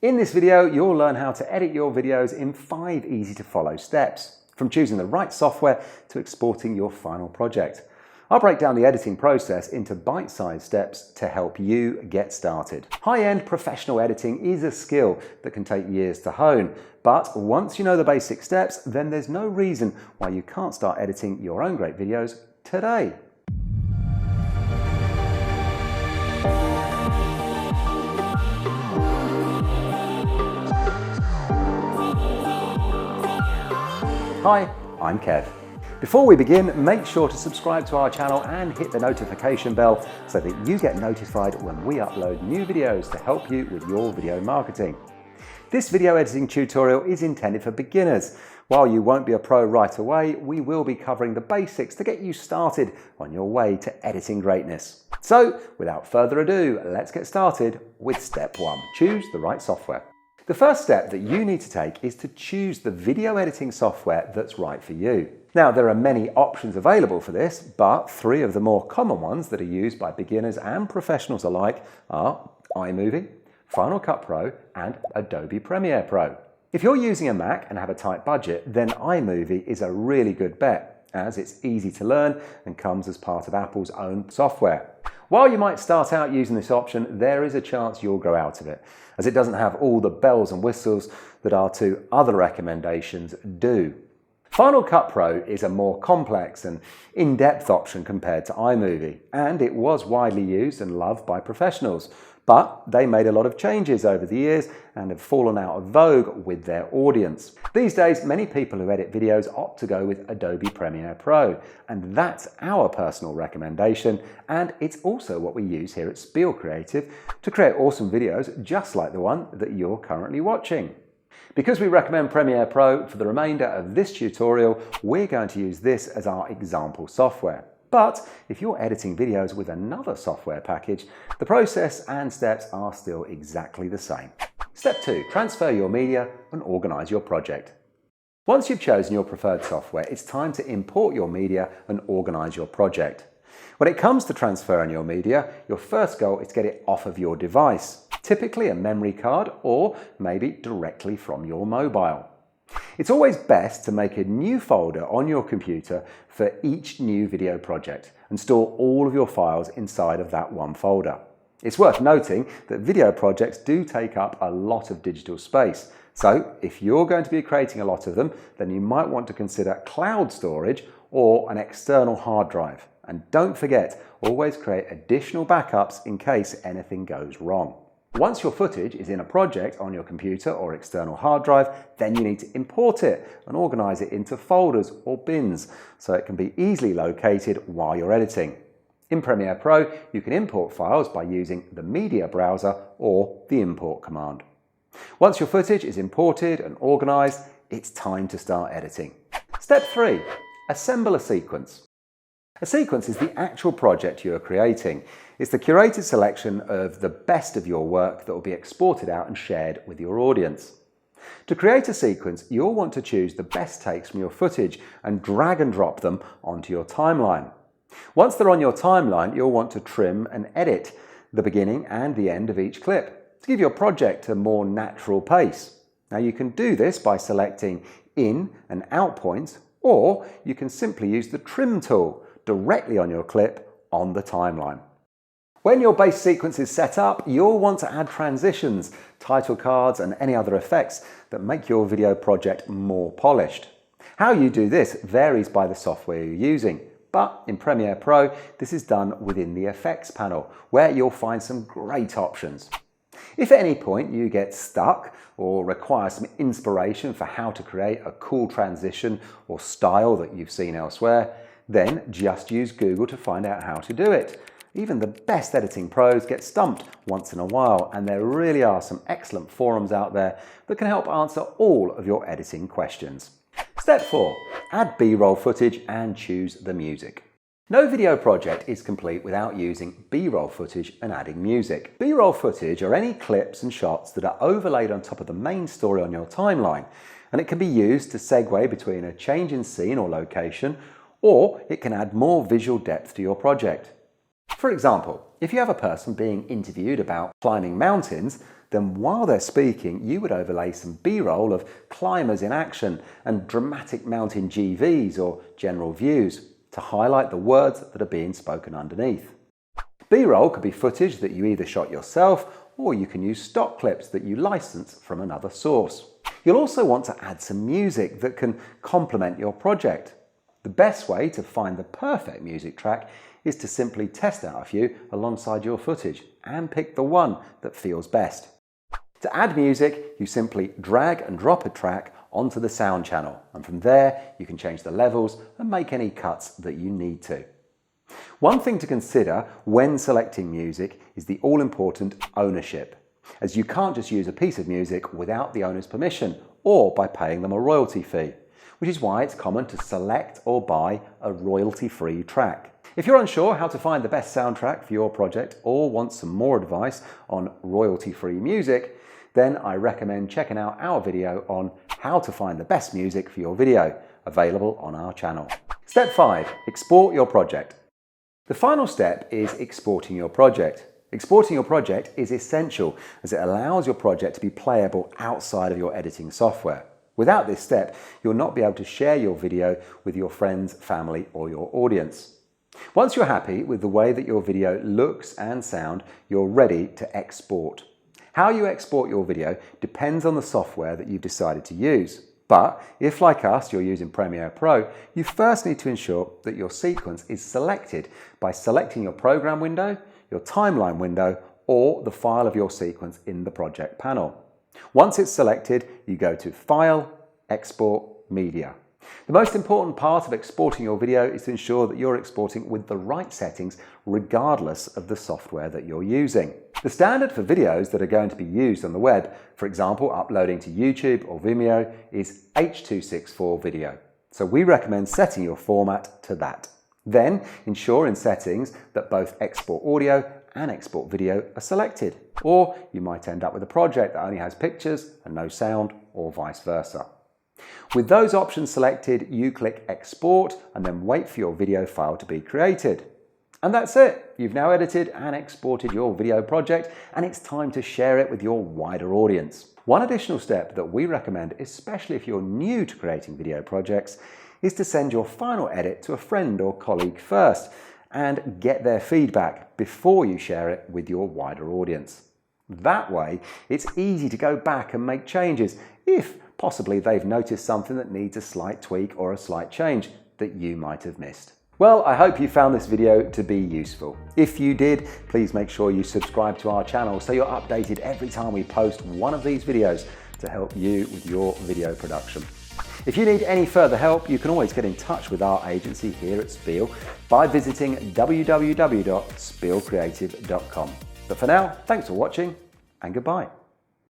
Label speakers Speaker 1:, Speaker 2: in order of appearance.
Speaker 1: In this video, you'll learn how to edit your videos in 5 easy to follow steps, from choosing the right software to exporting your final project. I'll break down the editing process into bite-sized steps to help you get started. High-end professional editing is a skill that can take years to hone, but once you know the basic steps, then there's no reason why you can't start editing your own great videos today. Hi, I'm Kev. Before we begin, make sure to subscribe to our channel and hit the notification bell so that you get notified when we upload new videos to help you with your video marketing. This video editing tutorial is intended for beginners. While you won't be a pro right away, we will be covering the basics to get you started on your way to editing greatness. So, without further ado, let's get started with step 1. Choose the right software. The first step that you need to take is to choose the video editing software that's right for you. Now, there are many options available for this, but 3 of the more common ones that are used by beginners and professionals alike are iMovie, Final Cut Pro, and Adobe Premiere Pro. If you're using a Mac and have a tight budget, then iMovie is a really good bet, as it's easy to learn and comes as part of Apple's own software. While you might start out using this option, there is a chance you'll grow out of it, as it doesn't have all the bells and whistles that our 2 other recommendations do. Final Cut Pro is a more complex and in-depth option compared to iMovie, and it was widely used and loved by professionals. But they made a lot of changes over the years and have fallen out of vogue with their audience. These days, many people who edit videos opt to go with Adobe Premiere Pro, and that's our personal recommendation, and it's also what we use here at Spiel Creative to create awesome videos just like the one that you're currently watching. Because we recommend Premiere Pro for the remainder of this tutorial, we're going to use this as our example software. But if you're editing videos with another software package, the process and steps are still exactly the same. Step 2, transfer your media and organize your project. Once you've chosen your preferred software, it's time to import your media and organize your project. When it comes to transferring your media, your first goal is to get it off of your device, typically a memory card or maybe directly from your mobile. It's always best to make a new folder on your computer for each new video project and store all of your files inside of that one folder. It's worth noting that video projects do take up a lot of digital space, so if you're going to be creating a lot of them, then you might want to consider cloud storage or an external hard drive. And don't forget, always create additional backups in case anything goes wrong. Once your footage is in a project on your computer or external hard drive, then you need to import it and organize it into folders or bins so it can be easily located while you're editing. In Premiere Pro, you can import files by using the media browser or the import command. Once your footage is imported and organized, it's time to start editing. Step 3, assemble a sequence. A sequence is the actual project you are creating. It's the curated selection of the best of your work that will be exported out and shared with your audience. To create a sequence, you'll want to choose the best takes from your footage and drag and drop them onto your timeline. Once they're on your timeline, you'll want to trim and edit the beginning and the end of each clip to give your project a more natural pace. Now you can do this by selecting in and out points, or you can simply use the trim tool directly on your clip on the timeline. When your base sequence is set up, you'll want to add transitions, title cards, and any other effects that make your video project more polished. How you do this varies by the software you're using, but in Premiere Pro, this is done within the effects panel, where you'll find some great options. If at any point you get stuck or require some inspiration for how to create a cool transition or style that you've seen elsewhere, then just use Google to find out how to do it. Even the best editing pros get stumped once in a while, and there really are some excellent forums out there that can help answer all of your editing questions. Step 4, add B-roll footage and choose the music. No video project is complete without using B-roll footage and adding music. B-roll footage are any clips and shots that are overlaid on top of the main story on your timeline, and it can be used to segue between a change in scene or location, or it can add more visual depth to your project. For example, if you have a person being interviewed about climbing mountains, Then while they're speaking, you would overlay some B-roll of climbers in action and dramatic mountain GVs or general views to highlight the words that are being spoken underneath. B-roll could be footage that you either shot yourself or you can use stock clips that you license from another source. You'll also want to add some music that can complement your project. The best way to find the perfect music track is to simply test out a few alongside your footage and pick the one that feels best. To add music, you simply drag and drop a track onto the sound channel, and from there you can change the levels and make any cuts that you need to. One thing to consider when selecting music is the all-important ownership, as you can't just use a piece of music without the owner's permission or by paying them a royalty fee, which is why it's common to select or buy a royalty-free track. If you're unsure how to find the best soundtrack for your project or want some more advice on royalty-free music, then I recommend checking out our video on how to find the best music for your video, available on our channel. Step 5. Export your project. The final step is exporting your project. Exporting your project is essential as it allows your project to be playable outside of your editing software. Without this step, you'll not be able to share your video with your friends, family, or your audience. Once you're happy with the way that your video looks and sound, you're ready to export. How you export your video depends on the software that you've decided to use. But if, like us, you're using Premiere Pro, you first need to ensure that your sequence is selected by selecting your program window, your timeline window, or the file of your sequence in the project panel. Once it's selected, you go to File, Export, Media. The most important part of exporting your video is to ensure that you're exporting with the right settings regardless of the software that you're using. The standard for videos that are going to be used on the web, for example uploading to YouTube or Vimeo, is H.264 video. So we recommend setting your format to that. Then ensure in settings that both export audio and export video are selected, or you might end up with a project that only has pictures and no sound, or vice versa. With those options selected, you click Export and then wait for your video file to be created. And that's it. You've now edited and exported your video project, and it's time to share it with your wider audience. One additional step that we recommend, especially if you're new to creating video projects, is to send your final edit to a friend or colleague first and get their feedback before you share it with your wider audience. That way, it's easy to go back and make changes if possibly they've noticed something that needs a slight tweak or a slight change that you might have missed. Well, I hope you found this video to be useful. If you did, please make sure you subscribe to our channel so you're updated every time we post one of these videos to help you with your video production. If you need any further help, you can always get in touch with our agency here at Spiel by visiting www.spielcreative.com. But for now, thanks for watching and goodbye.